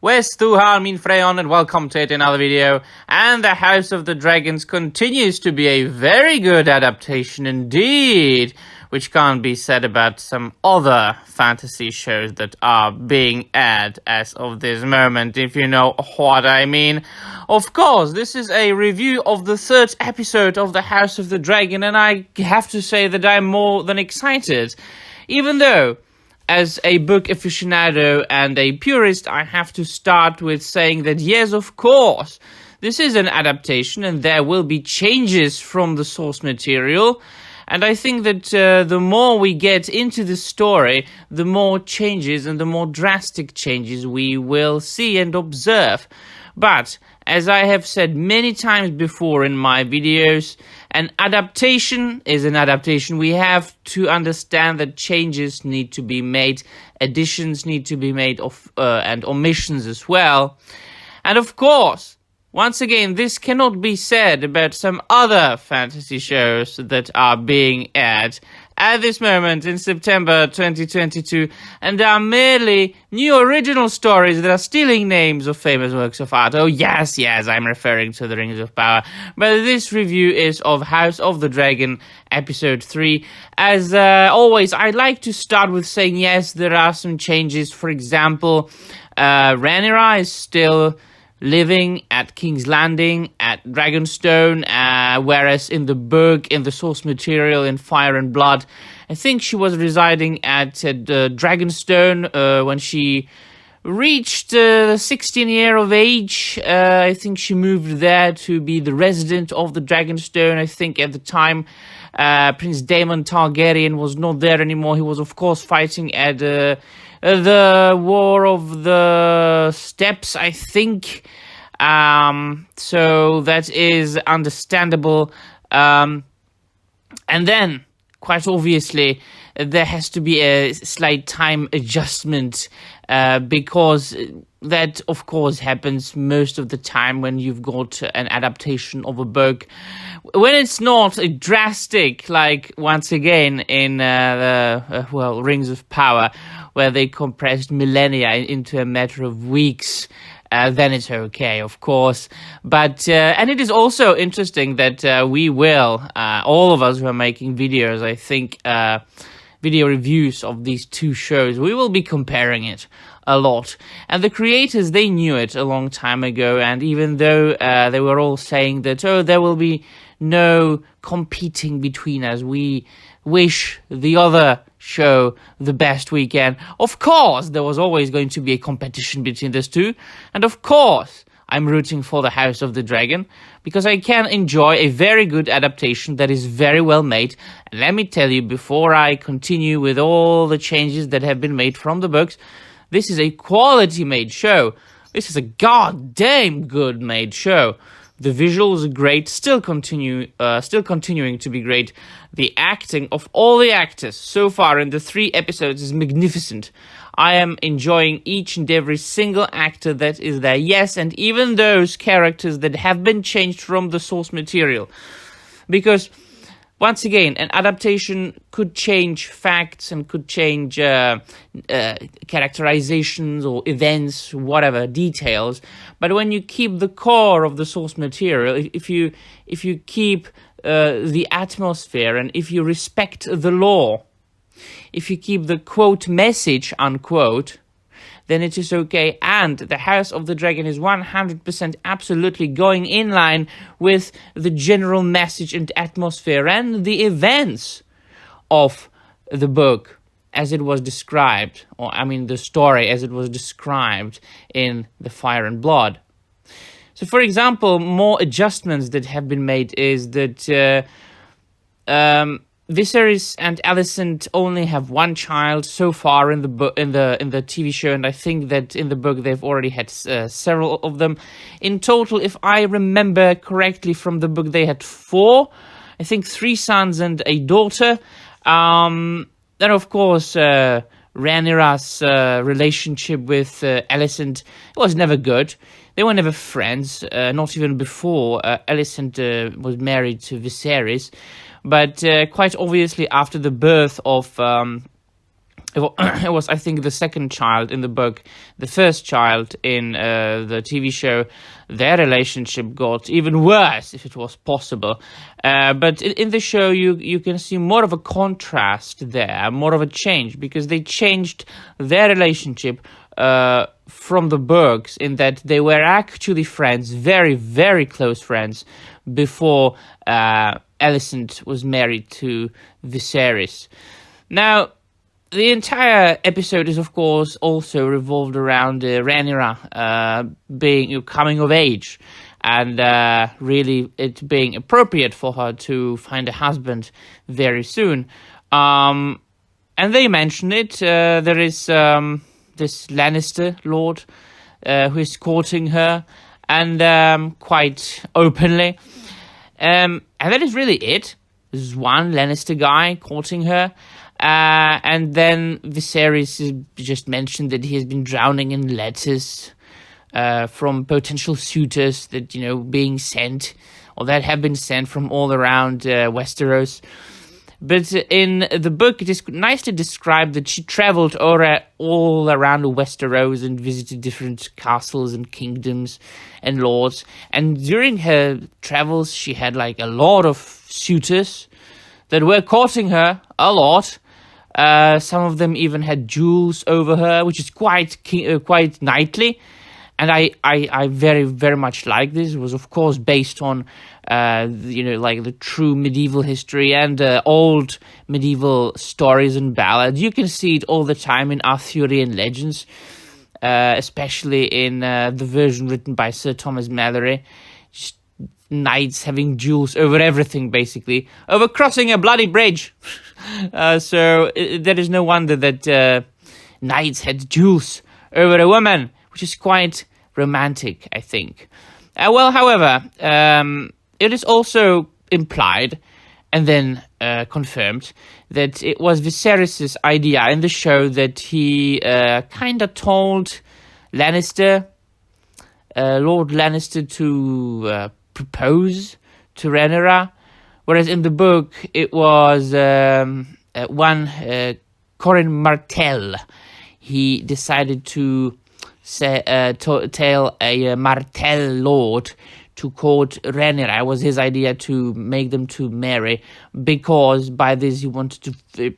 Where's Stuhan, Min Freyon, and welcome to yet another video. And the House of the Dragons continues to be a very good adaptation indeed, which can't be said about some other fantasy shows that are being aired as of this moment, if you know what I mean. Of course, this is a review of the third episode of the House of the Dragon, and I have to say that I'm more than excited, even though as a book aficionado and a purist, I have to start with saying that yes, of course, this is an adaptation and there will be changes from the source material. And I think that the more we get into the story, the more changes and the more drastic changes we will see and observe. But, as I have said many times before in my videos, an adaptation is an adaptation. We have to understand that changes need to be made, additions need to be made, and omissions as well. And of course, once again, this cannot be said about some other fantasy shows that are being aired at this moment in September 2022, and are merely new original stories that are stealing names of famous works of art. Oh yes, I'm referring to The Rings of Power. But this review is of House of the Dragon Episode 3. As always, I like to start with saying yes, there are some changes. For example, Rhaenyra is still living at King's Landing at Dragonstone, whereas in the book, in the source material, in Fire and Blood, I think she was residing at Dragonstone when she reached 16 years of age. I think she moved there to be the resident of the Dragonstone. I think at the time Prince Daemon Targaryen was not there anymore. He was, of course, fighting at the War of the Steppes, I think. So that is understandable. And then, quite obviously, there has to be a slight time adjustment, because that, of course, happens most of the time when you've got an adaptation of a book. When it's not a drastic, like, once again, in Rings of Power, where they compressed millennia into a matter of weeks, then it's okay, of course. But, and it is also interesting that we will, all of us who are making videos, I think, video reviews of these two shows, we will be comparing it a lot. And the creators, they knew it a long time ago, and even though they were all saying that, oh, there will be no competing between us, we wish the other show the best we can. Of course, there was always going to be a competition between these two, and of course, I'm rooting for the House of the Dragon, because I can enjoy a very good adaptation that is very well made. And let me tell you, before I continue with all the changes that have been made from the books, this is a quality made show. This is a goddamn good made show. The visuals are great, still continuing to be great. The acting of all the actors so far in the 3 episodes is magnificent. I am enjoying each and every single actor that is there. Yes, and even those characters that have been changed from the source material. Because, once again, an adaptation could change facts and could change characterizations or events, whatever, details. But when you keep the core of the source material, if you keep the atmosphere, and if you respect the lore, if you keep the quote message, unquote, then it is okay. And the House of the Dragon is 100% absolutely going in line with the general message and atmosphere and the events of the book as it was described, or I mean the story as it was described in the Fire and Blood. So, for example, more adjustments that have been made is that Viserys and Alicent only have one child so far in the TV show, and I think that in the book they've already had several of them. In total, if I remember correctly from the book, they had 4. I think 3 sons and a daughter. Then, of course, Rhaenyra's relationship with Alicent was never good. They were never friends, not even before Alicent was married to Viserys. But quite obviously, after the birth of it was, I think, the second child in the book, the first child in the TV show. Their relationship got even worse, if it was possible. But in the show, you can see more of a contrast there, more of a change, because they changed their relationship from the books, in that they were actually friends, very, very close friends, before Alicent was married to Viserys. Now, the entire episode is, of course, also revolved around Rhaenyra being coming of age, and really it being appropriate for her to find a husband very soon. And they mention it. There is this Lannister lord who is courting her, and quite openly. And that is really it. There's one Lannister guy courting her. And then Viserys just mentioned that he has been drowning in letters from potential suitors that, being sent, or that have been sent from all around Westeros. But in the book, it is nicely described that she traveled all around Westeros and visited different castles and kingdoms and lords. And during her travels, she had a lot of suitors that were courting her a lot. Some of them even had jewels over her, which is quite knightly, and I very, very much like this. It was, of course, based on the true medieval history and old medieval stories and ballads. You can see it all the time in Arthurian legends, especially in the version written by Sir Thomas Malory. Just knights having jewels over everything, basically, over crossing a bloody bridge. So there is no wonder that knights had jewels over a woman, which is quite romantic, I think. However, it is also implied and then confirmed that it was Viserys' idea in the show, that he kind of told Lannister, Lord Lannister, to propose to Rhaenyra, whereas in the book it was one Corin Martell. He decided to tell a Martell lord to court Rhaenyra. It was his idea to make them to marry, because by this he wanted to,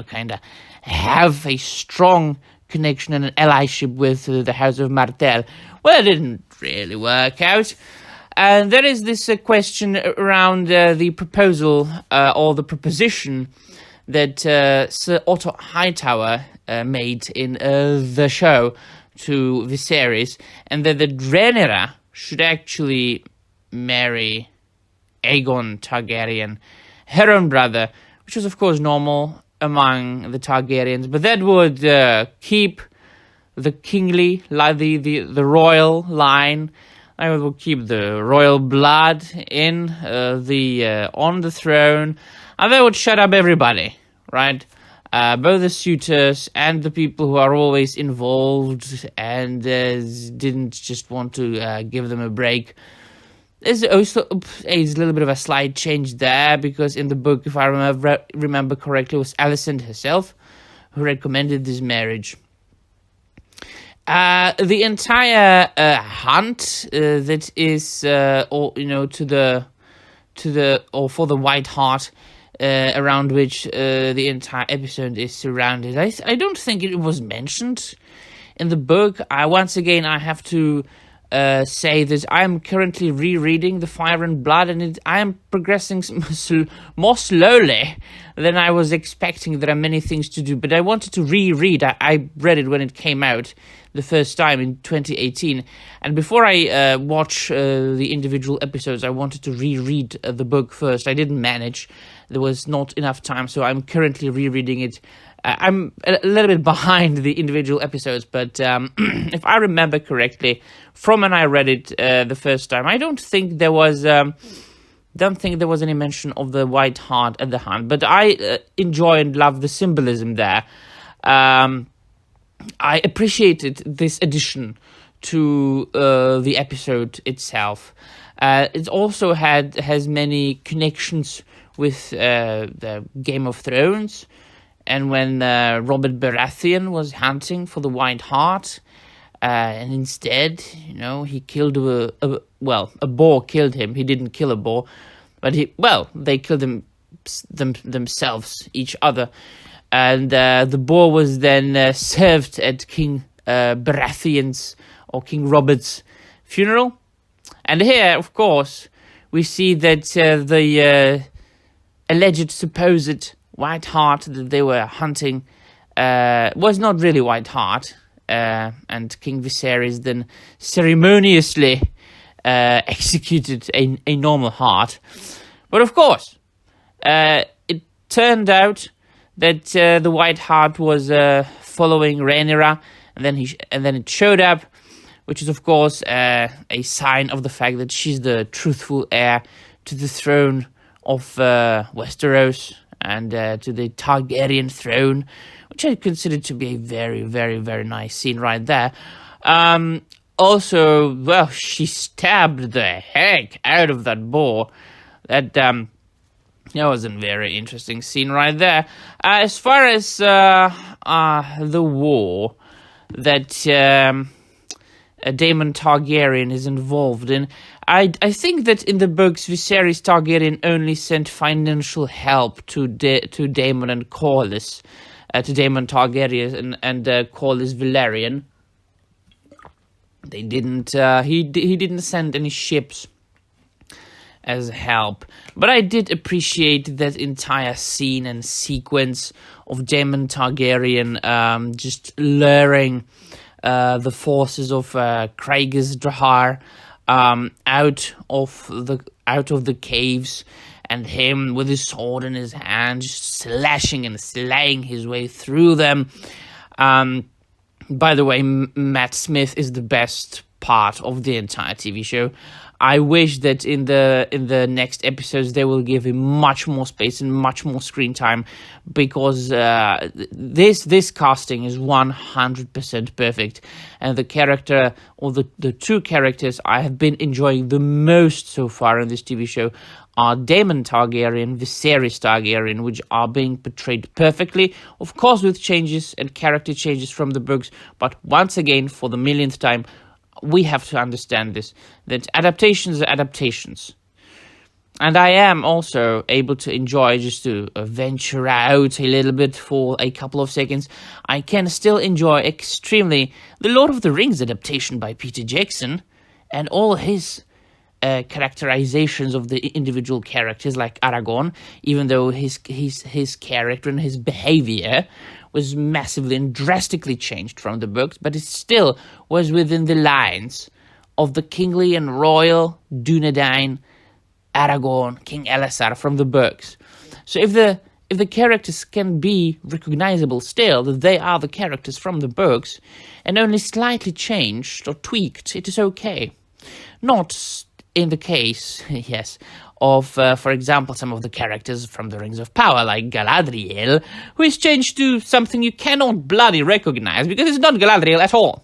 kind of have a strong connection and an allyship with the House of Martell. Well, it didn't really work out. And there is this question around the proposal or the proposition that Sir Otto Hightower made in the show to Viserys, and that the Rhaenyra should actually marry Aegon Targaryen, her own brother, which was, of course, normal among the Targaryens, but that would keep the kingly, the royal line. I will keep the royal blood in on the throne, and that would shut up everybody, right? Both the suitors and the people who are always involved and didn't just want to give them a break. There's also a little bit of a slight change there, because in the book, if I remember correctly, it was Alicent herself who recommended this marriage. The entire hunt that is, for the White Hart, around which the entire episode is surrounded. I don't think it was mentioned in the book. Once again, I have to say that I am currently rereading The Fire and Blood, and I am progressing more slowly than I was expecting. There are many things to do, but I wanted to reread. I read it when it came out the first time in 2018, and before I watch the individual episodes, I wanted to reread the book first. I didn't manage. There was not enough time, so I'm currently rereading it. I'm a little bit behind the individual episodes, but if I remember correctly, from when I read it the first time, I don't think there was any mention of the White Hart and the Hunt, but I enjoy and love the symbolism there. I appreciated this addition to the episode itself. It also has many connections with the Game of Thrones, and when Robert Baratheon was hunting for the White Hart, and instead, he killed a boar killed him. He didn't kill a boar, but they killed themselves, each other. And the boar was then served at King Baratheon's or King Robert's funeral. And here, of course, we see that the alleged supposed White Hart that they were hunting was not really White Hart. And King Viserys then ceremoniously executed a normal hart. But of course, it turned out that the White Hart was following Rhaenyra, and then it showed up, which is of course a sign of the fact that she's the truthful heir to the throne of Westeros and to the Targaryen throne, which I consider to be a very, very, very nice scene right there. Also, she stabbed the heck out of that boar. That was a very interesting scene right there. As far as the war that Daemon Targaryen is involved in, I think that in the books Viserys Targaryen only sent financial help to Daemon and Corlys, to Daemon Targaryen and Corlys Velaryon. They didn't. He didn't send any ships as help, but I did appreciate that entire scene and sequence of Daemon Targaryen just luring the forces of Kraegys Drahar out of the caves, and him with his sword in his hand just slashing and slaying his way through them. By the way, Matt Smith is the best part of the entire TV show. I wish that in the next episodes they will give him much more space and much more screen time, because this casting is 100% perfect, and the character, or the two characters I have been enjoying the most so far in this TV show are Daemon Targaryen, Viserys Targaryen, which are being portrayed perfectly, of course with changes and character changes from the books, but once again, for the millionth time, we have to understand this, that adaptations are adaptations. And I am also able to enjoy, just to venture out a little bit for a couple of seconds, I can still enjoy extremely the Lord of the Rings adaptation by Peter Jackson, and all his characterizations of the individual characters, like Aragorn, even though his character and his behavior was massively and drastically changed from the books, but it still was within the lines of the kingly and royal Dunedain, Aragorn, King Elessar from the books. So if the characters can be recognizable still, that they are the characters from the books, and only slightly changed or tweaked, it is okay. Not in the case, yes, of, for example, some of the characters from the Rings of Power, like Galadriel, who is changed to something you cannot bloody recognize, because it's not Galadriel at all.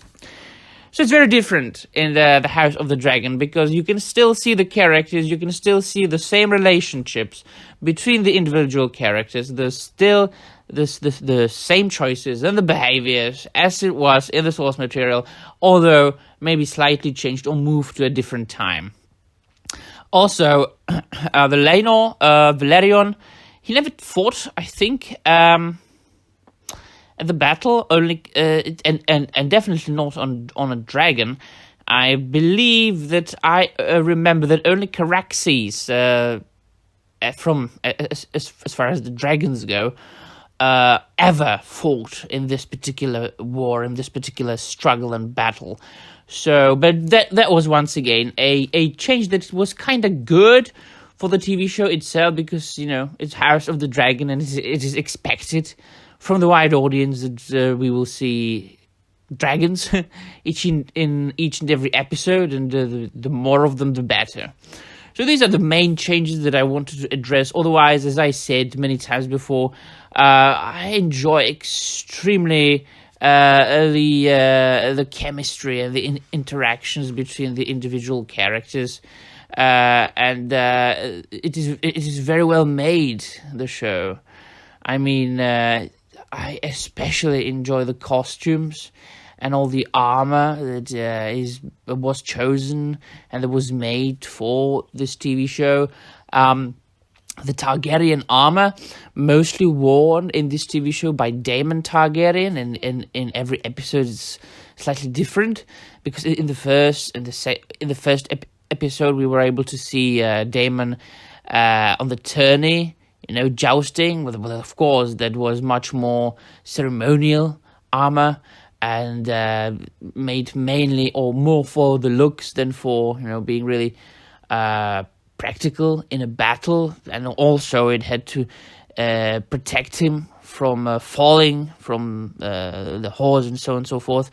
So it's very different in the House of the Dragon, because you can still see the characters, you can still see the same relationships between the individual characters, there's still the same choices and the behaviors as it was in the source material, although maybe slightly changed or moved to a different time. Also, the Laenor, Velaryon, he never fought, I think, at the battle, only, and definitely not on a dragon. I believe that I remember that only Caraxes, from as far as the dragons go, ever fought in this particular war, in this particular struggle and battle. So, but that was once again a change that was kind of good for the TV show itself, because, it's House of the Dragon, and it is expected from the wide audience that we will see dragons in each and every episode, and the more of them, the better. So these are the main changes that I wanted to address. Otherwise, as I said many times before, I enjoy extremely the chemistry and the interactions between the individual characters, and it is very well made, the show. I mean, I especially enjoy the costumes and all the armor that was chosen and that was made for this TV show. The Targaryen armor, mostly worn in this TV show by Daemon Targaryen, and in every episode it's slightly different, because in the first episode we were able to see Daemon on the tourney, jousting with of course that was much more ceremonial armor and made mainly or more for the looks than for being really practical in a battle, and also it had to protect him from falling from the horse and so on and so forth.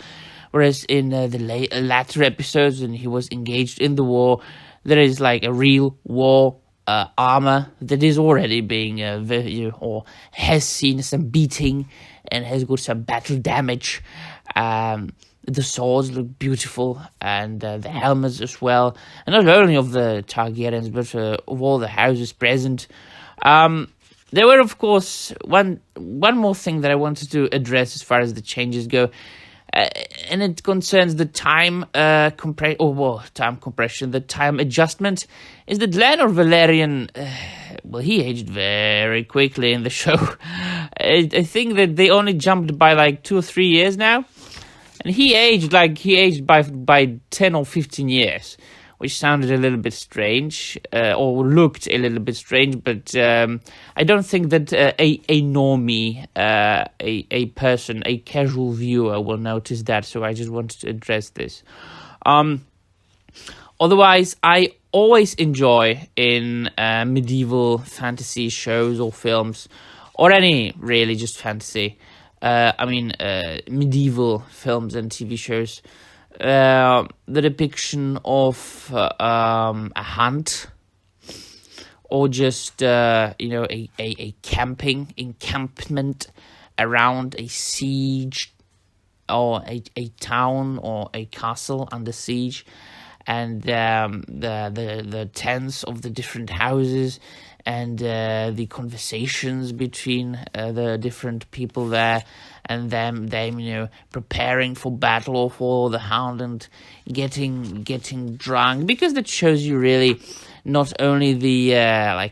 Whereas in the latter episodes, when he was engaged in the war, there is like a real war armor that is already being or has seen some beating and has got some battle damage. The swords look beautiful, and the helmets as well, and not only of the Targaryens but of all the houses present. There were, of course, one more thing that I wanted to address as far as the changes go, and it concerns the time compression, the time adjustment. Is that Lenor Valerian? He aged very quickly in the show. I think that they only jumped by like 2 or 3 years now. And he aged by 10 or 15 years, which sounded a little bit strange, or looked a little bit strange. But I don't think that a normie, a person, a casual viewer will notice that. So I just wanted to address this. Otherwise, I always enjoy in medieval fantasy shows or films, or any really just fantasy. Medieval films and TV shows, the depiction of a hunt, or just a encampment around a siege, or a town or a castle under siege, and the tents of the different houses, and the conversations between the different people there, and them preparing for battle or for the hound, and getting drunk, because that shows you really not only the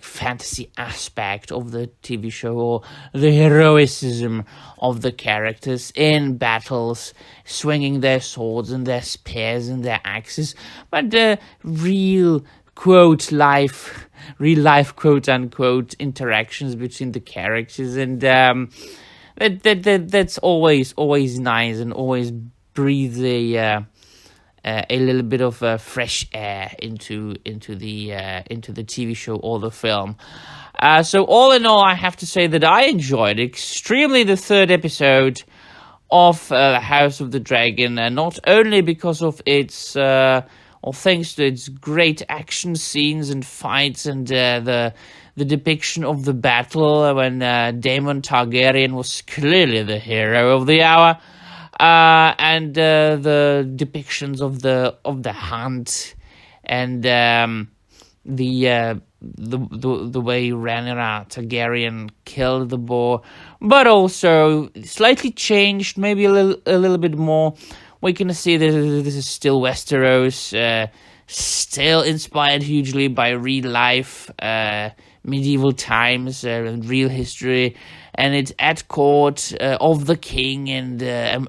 fantasy aspect of the TV show or the heroism of the characters in battles, swinging their swords and their spears and their axes, but the real real life quote unquote interactions between the characters, and that's always nice, and always breathes a little bit of fresh air into the TV show or the film. So all in all, I have to say that I enjoyed extremely the third episode of House of the Dragon, and not only because of its or thanks to its great action scenes and fights, and the depiction of the battle when Daemon Targaryen was clearly the hero of the hour, and the depictions of the hunt, and the way Rhaenyra Targaryen killed the boar, but also slightly changed, maybe a little bit more. We can see that this is still Westeros, still inspired hugely by real life, medieval times, and real history, and it's at court of the king and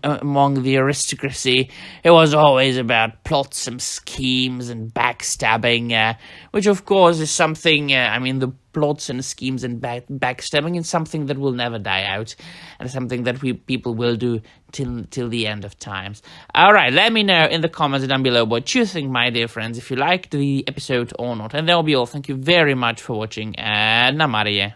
among the aristocracy. It was always about plots and schemes and backstabbing, which of course is something, the plots and schemes and backstabbing is something that will never die out, and something that people will do till the end of times. Alright, let me know in the comments down below what you think, my dear friends, if you liked the episode or not. And that will be all. Thank you very much for watching, and namaste.